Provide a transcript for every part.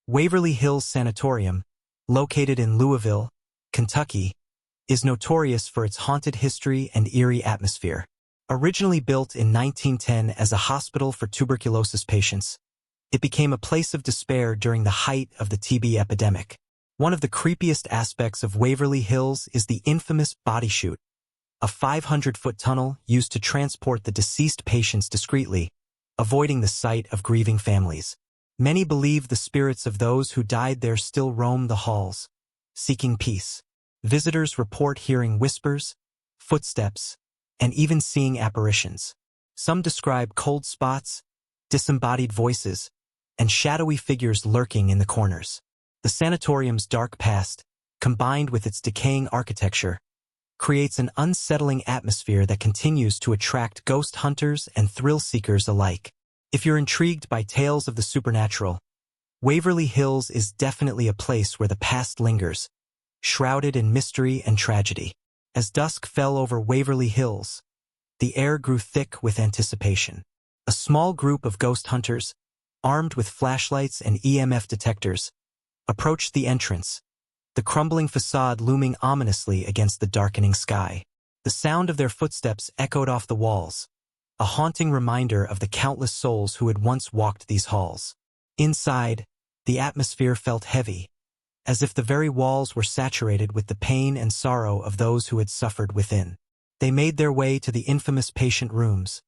Waverly Hills Sanatorium, located in Louisville, Kentucky, is notorious for its haunted history and eerie atmosphere. Originally built in 1910 as a hospital for tuberculosis patients, it became a place of despair during the height of the TB epidemic. One of the creepiest aspects of Waverly Hills is the infamous body chute, a 500-foot tunnel used to transport the deceased patients discreetly, avoiding the sight of grieving families. Many believe the spirits of those who died there still roam the halls, seeking peace. Visitors report hearing whispers, footsteps, and even seeing apparitions. Some describe cold spots, disembodied voices, and shadowy figures lurking in the corners. The sanatorium's dark past, combined with its decaying architecture, creates an unsettling atmosphere that continues to attract ghost hunters and thrill-seekers alike. If you're intrigued by tales of the supernatural, Waverly Hills is definitely a place where the past lingers, shrouded in mystery and tragedy. As dusk fell over Waverly Hills, the air grew thick with anticipation. A small group of ghost hunters, armed with flashlights and EMF detectors, approached the entrance, the crumbling facade looming ominously against the darkening sky. The sound of their footsteps echoed off the walls, a haunting reminder of the countless souls who had once walked these halls. Inside, the atmosphere felt heavy, as if the very walls were saturated with the pain and sorrow of those who had suffered within. They made their way to the infamous patient rooms,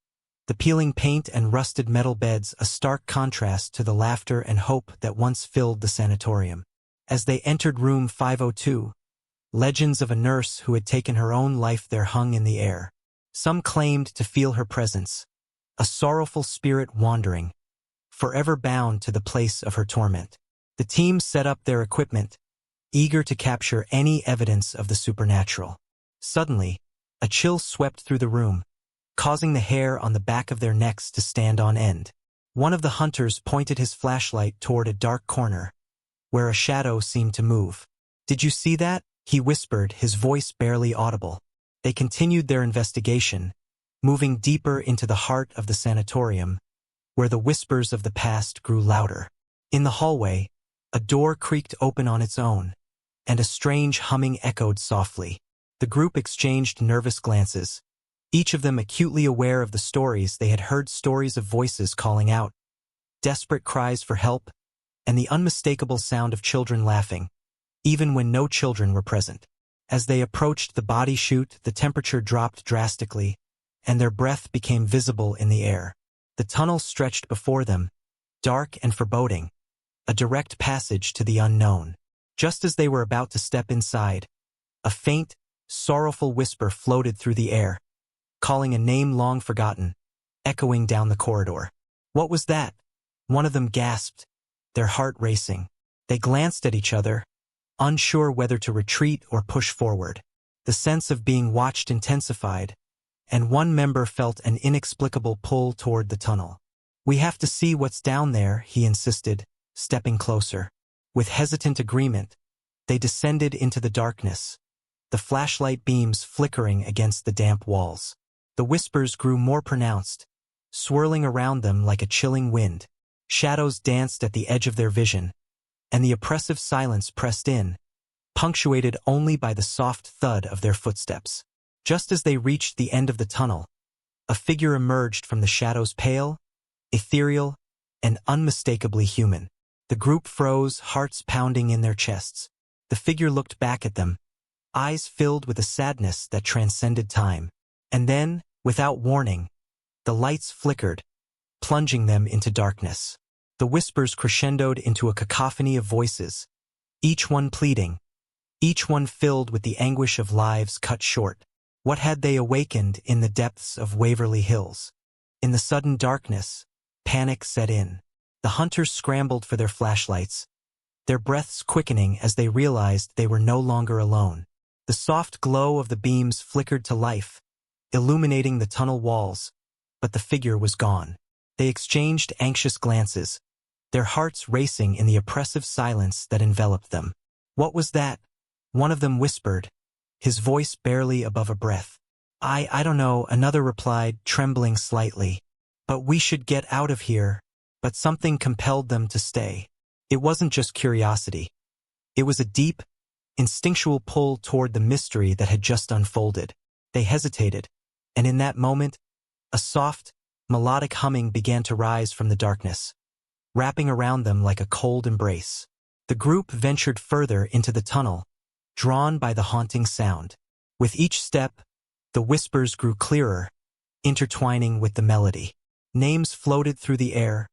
the peeling paint and rusted metal beds a stark contrast to the laughter and hope that once filled the sanatorium. As they entered room 502, legends of a nurse who had taken her own life there hung in the air. Some claimed to feel her presence, a sorrowful spirit wandering, forever bound to the place of her torment. The team set up their equipment, eager to capture any evidence of the supernatural. Suddenly, a chill swept through the room, causing the hair on the back of their necks to stand on end. One of the hunters pointed his flashlight toward a dark corner, where a shadow seemed to move. "Did you see that?" he whispered, his voice barely audible. They continued their investigation, moving deeper into the heart of the sanatorium, where the whispers of the past grew louder. In the hallway, a door creaked open on its own, and a strange humming echoed softly. The group exchanged nervous glances, each of them acutely aware of the stories they had heard, stories of voices calling out, desperate cries for help, and the unmistakable sound of children laughing, even when no children were present. As they approached the body chute, the temperature dropped drastically, and their breath became visible in the air. The tunnel stretched before them, dark and foreboding, a direct passage to the unknown. Just as they were about to step inside, a faint, sorrowful whisper floated through the air, calling a name long forgotten, echoing down the corridor. "What was that?" one of them gasped, their heart racing. They glanced at each other, unsure whether to retreat or push forward. The sense of being watched intensified, and one member felt an inexplicable pull toward the tunnel. "We have to see what's down there," he insisted, stepping closer. With hesitant agreement, they descended into the darkness, the flashlight beams flickering against the damp walls. The whispers grew more pronounced, swirling around them like a chilling wind. Shadows danced at the edge of their vision, and the oppressive silence pressed in, punctuated only by the soft thud of their footsteps. Just as they reached the end of the tunnel, a figure emerged from the shadows, pale, ethereal, and unmistakably human. The group froze, hearts pounding in their chests. The figure looked back at them, eyes filled with a sadness that transcended time. And then, without warning, the lights flickered, plunging them into darkness. The whispers crescendoed into a cacophony of voices, each one pleading, each one filled with the anguish of lives cut short. What had they awakened in the depths of Waverly Hills? In the sudden darkness, panic set in. The hunters scrambled for their flashlights, their breaths quickening as they realized they were no longer alone. The soft glow of the beams flickered to life, illuminating the tunnel walls, but the figure was gone. They exchanged anxious glances, their hearts racing in the oppressive silence that enveloped them. "What was that?" one of them whispered, his voice barely above a breath. I don't know," another replied, trembling slightly. "But we should get out of here." But something compelled them to stay. It wasn't just curiosity. It was a deep, instinctual pull toward the mystery that had just unfolded. They hesitated, and in that moment, a soft, melodic humming began to rise from the darkness, wrapping around them like a cold embrace. The group ventured further into the tunnel, drawn by the haunting sound. With each step, the whispers grew clearer, intertwining with the melody. Names floated through the air,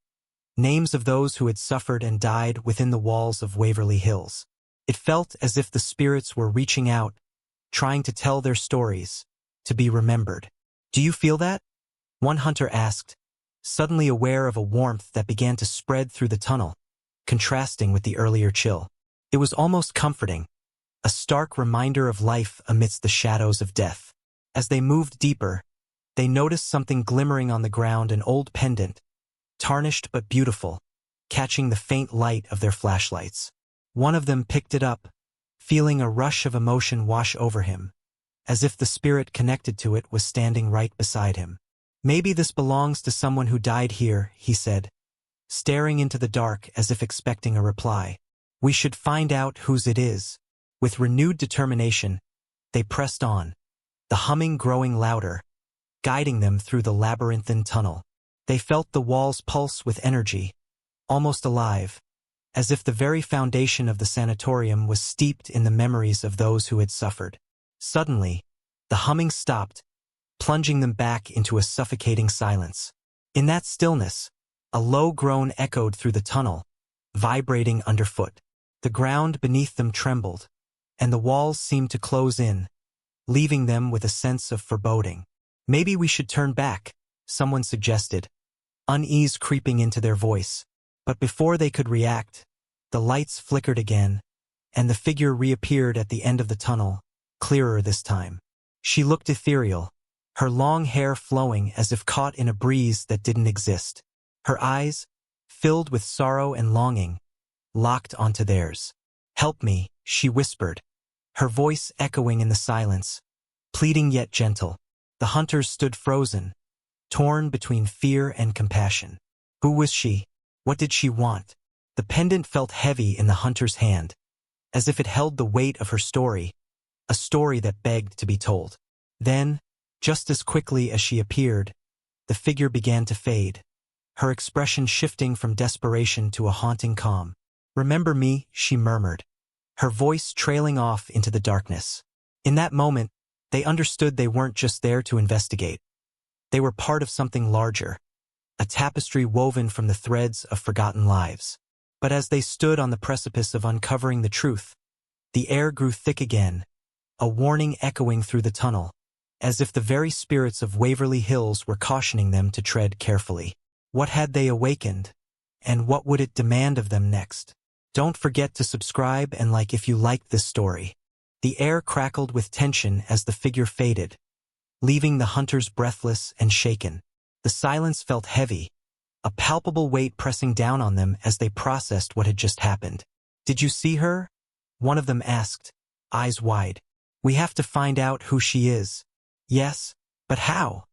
names of those who had suffered and died within the walls of Waverly Hills. It felt as if the spirits were reaching out, trying to tell their stories, to be remembered. "Do you feel that?" one hunter asked, suddenly aware of a warmth that began to spread through the tunnel, contrasting with the earlier chill. It was almost comforting, a stark reminder of life amidst the shadows of death. As they moved deeper, they noticed something glimmering on the ground, an old pendant, tarnished but beautiful, catching the faint light of their flashlights. One of them picked it up, feeling a rush of emotion wash over him, as if the spirit connected to it was standing right beside him. "Maybe this belongs to someone who died here," he said, staring into the dark as if expecting a reply. "We should find out whose it is." With renewed determination, they pressed on, the humming growing louder, guiding them through the labyrinthine tunnel. They felt the walls pulse with energy, almost alive, as if the very foundation of the sanatorium was steeped in the memories of those who had suffered. Suddenly, the humming stopped, plunging them back into a suffocating silence. In that stillness, a low groan echoed through the tunnel, vibrating underfoot. The ground beneath them trembled, and the walls seemed to close in, leaving them with a sense of foreboding. "Maybe we should turn back," someone suggested, unease creeping into their voice. But before they could react, the lights flickered again, and the figure reappeared at the end of the tunnel, clearer this time. She looked ethereal, her long hair flowing as if caught in a breeze that didn't exist. Her eyes, filled with sorrow and longing, locked onto theirs. "Help me," she whispered, her voice echoing in the silence, pleading yet gentle. The hunters stood frozen, torn between fear and compassion. Who was she? What did she want? The pendant felt heavy in the hunter's hand, as if it held the weight of her story, a story that begged to be told. Then, just as quickly as she appeared, the figure began to fade, her expression shifting from desperation to a haunting calm. "Remember me," she murmured, her voice trailing off into the darkness. In that moment, they understood they weren't just there to investigate. They were part of something larger, a tapestry woven from the threads of forgotten lives. But as they stood on the precipice of uncovering the truth, the air grew thick again, a warning echoing through the tunnel, as if the very spirits of Waverly Hills were cautioning them to tread carefully. What had they awakened, and what would it demand of them next? Don't forget to subscribe and like if you liked this story. The air crackled with tension as the figure faded, leaving the hunters breathless and shaken. The silence felt heavy, a palpable weight pressing down on them as they processed what had just happened. "Did you see her?" one of them asked, eyes wide. "We have to find out who she is." "Yes, but how?"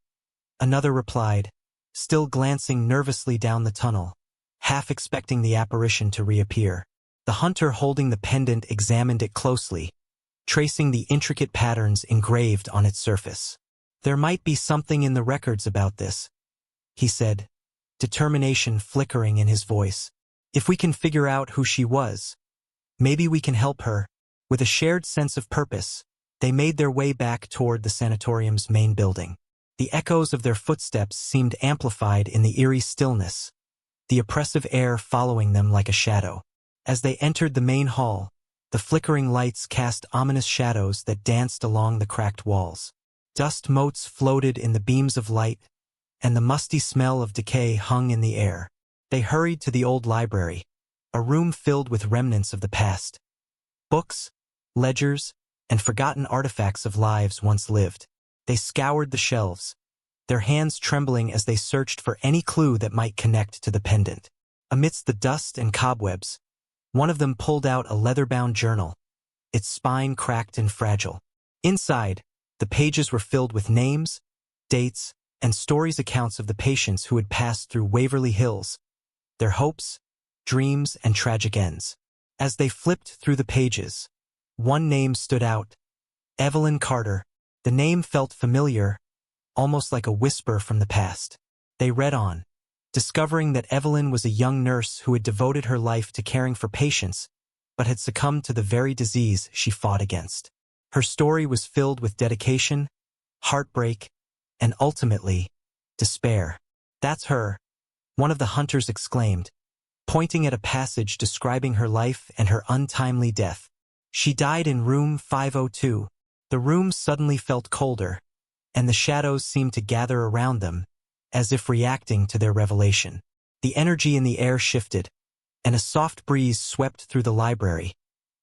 another replied, still glancing nervously down the tunnel, half expecting the apparition to reappear. The hunter holding the pendant examined it closely, tracing the intricate patterns engraved on its surface. "There might be something in the records about this," he said, determination flickering in his voice. "If we can figure out who she was, maybe we can help her." With a shared sense of purpose, they made their way back toward the sanatorium's main building. The echoes of their footsteps seemed amplified in the eerie stillness, the oppressive air following them like a shadow. As they entered the main hall, the flickering lights cast ominous shadows that danced along the cracked walls. Dust motes floated in the beams of light, and the musty smell of decay hung in the air. They hurried to the old library, a room filled with remnants of the past. Books, ledgers, and forgotten artifacts of lives once lived. They scoured the shelves, their hands trembling as they searched for any clue that might connect to the pendant. Amidst the dust and cobwebs, one of them pulled out a leather-bound journal, its spine cracked and fragile. Inside, the pages were filled with names, dates, and stories accounts of the patients who had passed through Waverly Hills, their hopes, dreams, and tragic ends. As they flipped through the pages, one name stood out: Evelyn Carter. The name felt familiar, almost like a whisper from the past. They read on, discovering that Evelyn was a young nurse who had devoted her life to caring for patients, but had succumbed to the very disease she fought against. Her story was filled with dedication, heartbreak, and ultimately, despair. "That's her," one of the hunters exclaimed, pointing at a passage describing her life and her untimely death. "She died in room 502. The room suddenly felt colder, and the shadows seemed to gather around them, as if reacting to their revelation. The energy in the air shifted, and a soft breeze swept through the library,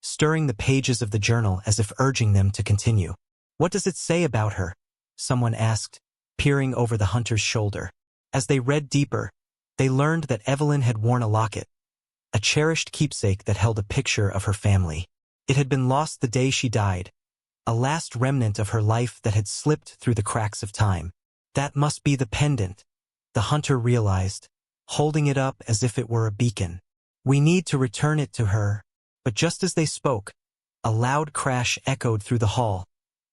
stirring the pages of the journal as if urging them to continue. "What does it say about her?" someone asked, peering over the hunter's shoulder. As they read deeper, they learned that Evelyn had worn a locket, a cherished keepsake that held a picture of her family. It had been lost the day she died, a last remnant of her life that had slipped through the cracks of time. "That must be the pendant," the hunter realized, holding it up as if it were a beacon. "We need to return it to her." But just as they spoke, a loud crash echoed through the hall,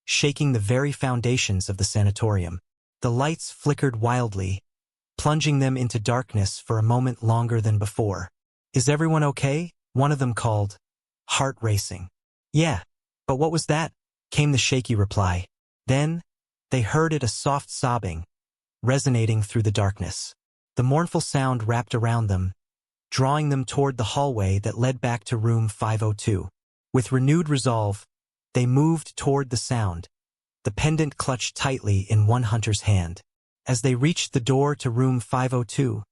shaking the very foundations of the sanatorium. The lights flickered wildly, plunging them into darkness for a moment longer than before. "Is everyone okay?" one of them called, heart racing. "Yeah, but what was that?" came the shaky reply. Then, they heard it, a soft sobbing, resonating through the darkness. The mournful sound wrapped around them, drawing them toward the hallway that led back to room 502. With renewed resolve, they moved toward the sound, the pendant clutched tightly in one hunter's hand. As they reached the door to room 502,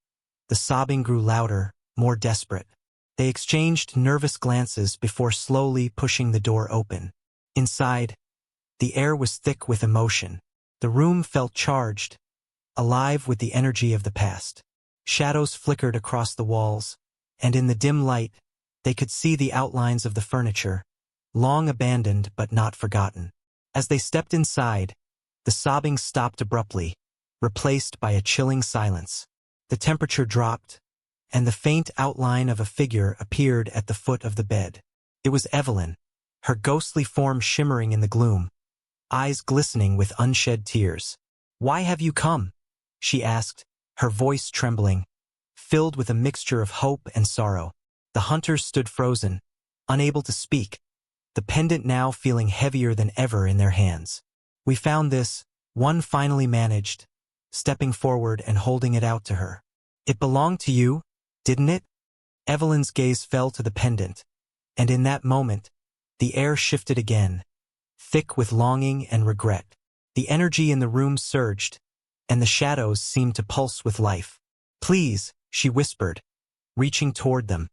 the sobbing grew louder, more desperate. They exchanged nervous glances before slowly pushing the door open. Inside, the air was thick with emotion. The room felt charged, alive with the energy of the past. Shadows flickered across the walls, and in the dim light, they could see the outlines of the furniture, long abandoned but not forgotten. As they stepped inside, the sobbing stopped abruptly, replaced by a chilling silence. The temperature dropped, and the faint outline of a figure appeared at the foot of the bed. It was Evelyn, her ghostly form shimmering in the gloom, eyes glistening with unshed tears. "Why have you come?" she asked, her voice trembling, filled with a mixture of hope and sorrow. The hunters stood frozen, unable to speak, the pendant now feeling heavier than ever in their hands. "We found this," one finally managed, stepping forward and holding it out to her. "It belonged to you, didn't it?" Evelyn's gaze fell to the pendant, and in that moment, the air shifted again, thick with longing and regret. The energy in the room surged, and the shadows seemed to pulse with life. "Please," she whispered, reaching toward them,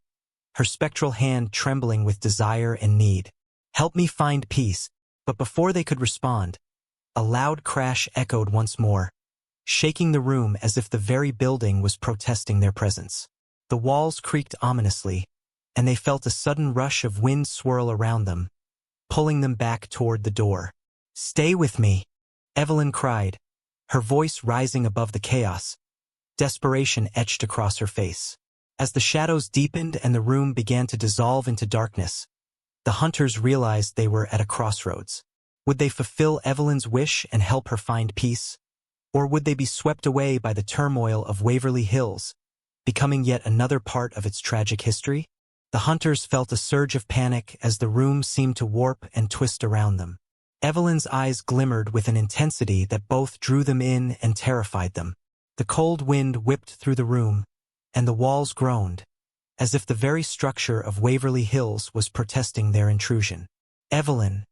her spectral hand trembling with desire and need. "Help me find peace." But before they could respond, a loud crash echoed once more, shaking the room as if the very building was protesting their presence. The walls creaked ominously, and they felt a sudden rush of wind swirl around them, pulling them back toward the door. "Stay with me," Evelyn cried, her voice rising above the chaos, desperation etched across her face. As the shadows deepened and the room began to dissolve into darkness, the hunters realized they were at a crossroads. Would they fulfill Evelyn's wish and help her find peace? Or would they be swept away by the turmoil of Waverly Hills, becoming yet another part of its tragic history? The hunters felt a surge of panic as the room seemed to warp and twist around them. Evelyn's eyes glimmered with an intensity that both drew them in and terrified them. The cold wind whipped through the room, and the walls groaned, as if the very structure of Waverly Hills was protesting their intrusion. "Evelyn,"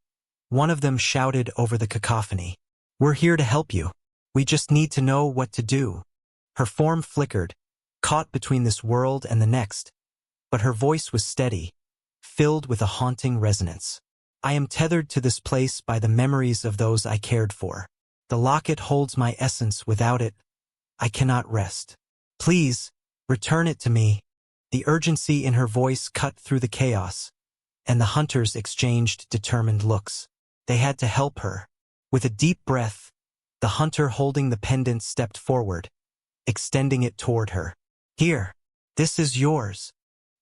one of them shouted over the cacophony, "we're here to help you. We just need to know what to do." Her form flickered, caught between this world and the next, but her voice was steady, filled with a haunting resonance. "I am tethered to this place by the memories of those I cared for. The locket holds my essence. Without it, I cannot rest. Please, return it to me." The urgency in her voice cut through the chaos, and the hunters exchanged determined looks. They had to help her. With a deep breath, the hunter holding the pendant stepped forward, extending it toward her. "Here, this is yours."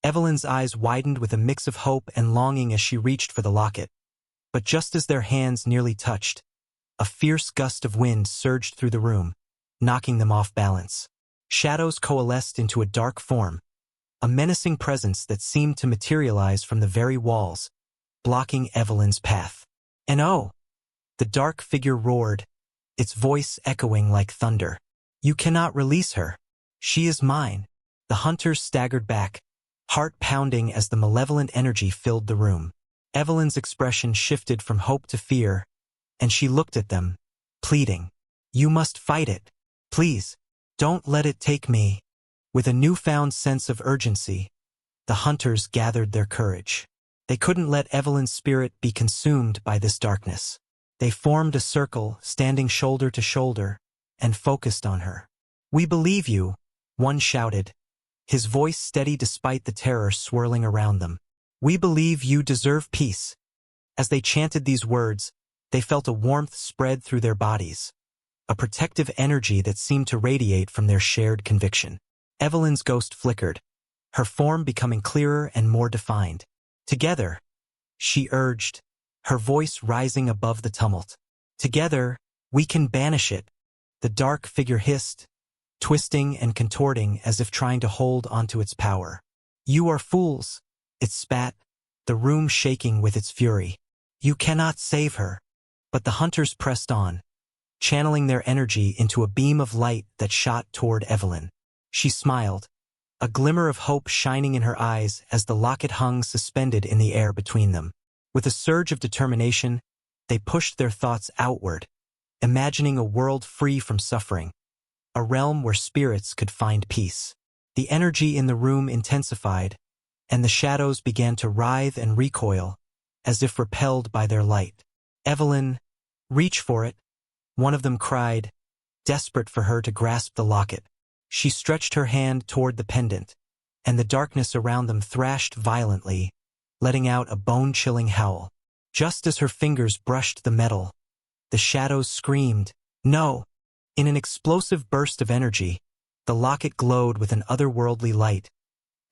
Evelyn's eyes widened with a mix of hope and longing as she reached for the locket. But just as their hands nearly touched, a fierce gust of wind surged through the room, knocking them off balance. Shadows coalesced into a dark form, a menacing presence that seemed to materialize from the very walls, blocking Evelyn's path. And oh! The dark figure roared, its voice echoing like thunder. "You cannot release her. She is mine." The hunters staggered back, heart pounding as the malevolent energy filled the room. Evelyn's expression shifted from hope to fear, and she looked at them, pleading, "You must fight it. Please, don't let it take me." With a newfound sense of urgency, the hunters gathered their courage. They couldn't let Evelyn's spirit be consumed by this darkness. They formed a circle, standing shoulder to shoulder, and focused on her. "We believe you," one shouted, his voice steady despite the terror swirling around them. "We believe you deserve peace." As they chanted these words, they felt a warmth spread through their bodies, a protective energy that seemed to radiate from their shared conviction. Evelyn's ghost flickered, her form becoming clearer and more defined. "Together," she urged, her voice rising above the tumult. "Together, we can banish it." The dark figure hissed, twisting and contorting as if trying to hold onto its power. "You are fools," it spat, the room shaking with its fury. "You cannot save her." But the hunters pressed on, channeling their energy into a beam of light that shot toward Evelyn. She smiled, a glimmer of hope shining in her eyes as the locket hung suspended in the air between them. With a surge of determination, they pushed their thoughts outward, imagining a world free from suffering, a realm where spirits could find peace. The energy in the room intensified, and the shadows began to writhe and recoil, as if repelled by their light. "Evelyn, reach for it," one of them cried, desperate for her to grasp the locket. She stretched her hand toward the pendant, and the darkness around them thrashed violently, letting out a bone-chilling howl. Just as her fingers brushed the metal, the shadows screamed, "No!" In an explosive burst of energy, the locket glowed with an otherworldly light,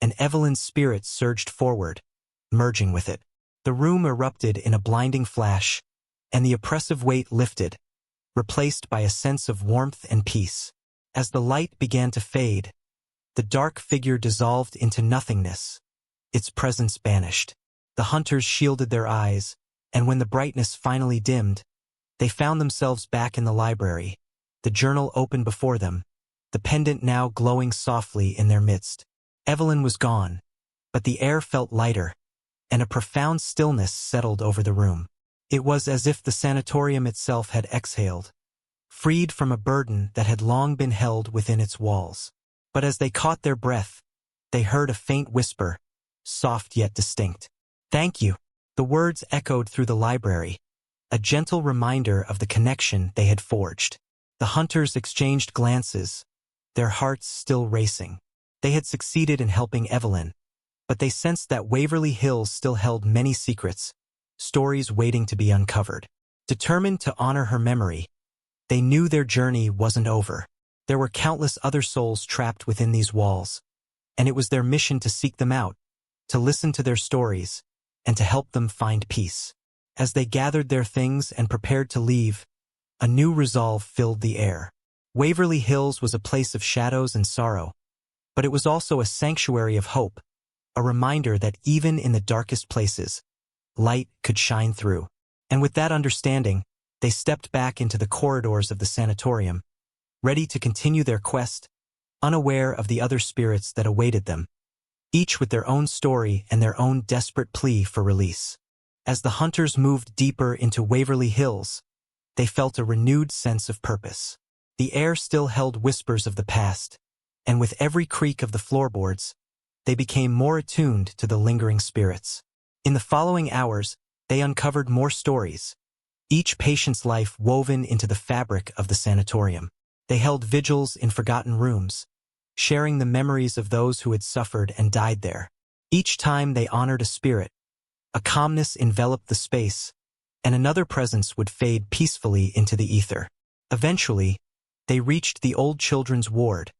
and Evelyn's spirit surged forward, merging with it. The room erupted in a blinding flash, and the oppressive weight lifted, replaced by a sense of warmth and peace. As the light began to fade, the dark figure dissolved into nothingness, its presence banished. The hunters shielded their eyes, and when the brightness finally dimmed, they found themselves back in the library, the journal open before them, the pendant now glowing softly in their midst. Evelyn was gone, but the air felt lighter, and a profound stillness settled over the room. It was as if the sanatorium itself had exhaled, freed from a burden that had long been held within its walls. But as they caught their breath, they heard a faint whisper, soft yet distinct. "Thank you." The words echoed through the library, a gentle reminder of the connection they had forged. The hunters exchanged glances, their hearts still racing. They had succeeded in helping Evelyn, but they sensed that Waverly Hills still held many secrets, stories waiting to be uncovered. Determined to honor her memory, they knew their journey wasn't over. There were countless other souls trapped within these walls, and it was their mission to seek them out, to listen to their stories, and to help them find peace. As they gathered their things and prepared to leave, a new resolve filled the air. Waverly Hills was a place of shadows and sorrow, but it was also a sanctuary of hope, a reminder that even in the darkest places, light could shine through. And with that understanding, they stepped back into the corridors of the sanatorium, ready to continue their quest, unaware of the other spirits that awaited them, each with their own story and their own desperate plea for release. As the hunters moved deeper into Waverly Hills, they felt a renewed sense of purpose. The air still held whispers of the past, and with every creak of the floorboards, they became more attuned to the lingering spirits. In the following hours, they uncovered more stories, each patient's life woven into the fabric of the sanatorium. They held vigils in forgotten rooms, sharing the memories of those who had suffered and died there. Each time they honored a spirit, a calmness enveloped the space, and another presence would fade peacefully into the ether. Eventually, they reached the old children's ward,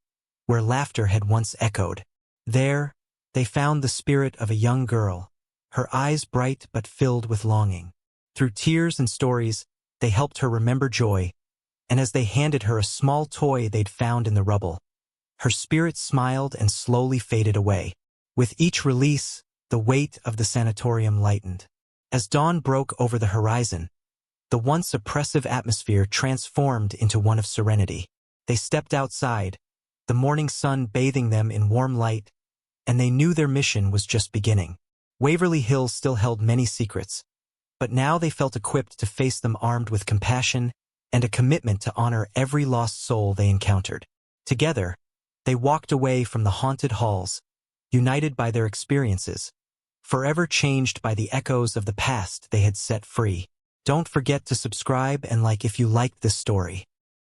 where laughter had once echoed. There, they found the spirit of a young girl, her eyes bright but filled with longing. Through tears and stories, they helped her remember joy, and as they handed her a small toy they'd found in the rubble, her spirit smiled and slowly faded away. With each release, the weight of the sanatorium lightened. As dawn broke over the horizon, the once oppressive atmosphere transformed into one of serenity. They stepped outside, the morning sun bathing them in warm light, and they knew their mission was just beginning. Waverly Hills still held many secrets, but now they felt equipped to face them armed with compassion and a commitment to honor every lost soul they encountered. Together, they walked away from the haunted halls, united by their experiences, forever changed by the echoes of the past they had set free. Don't forget to subscribe and like if you liked this story.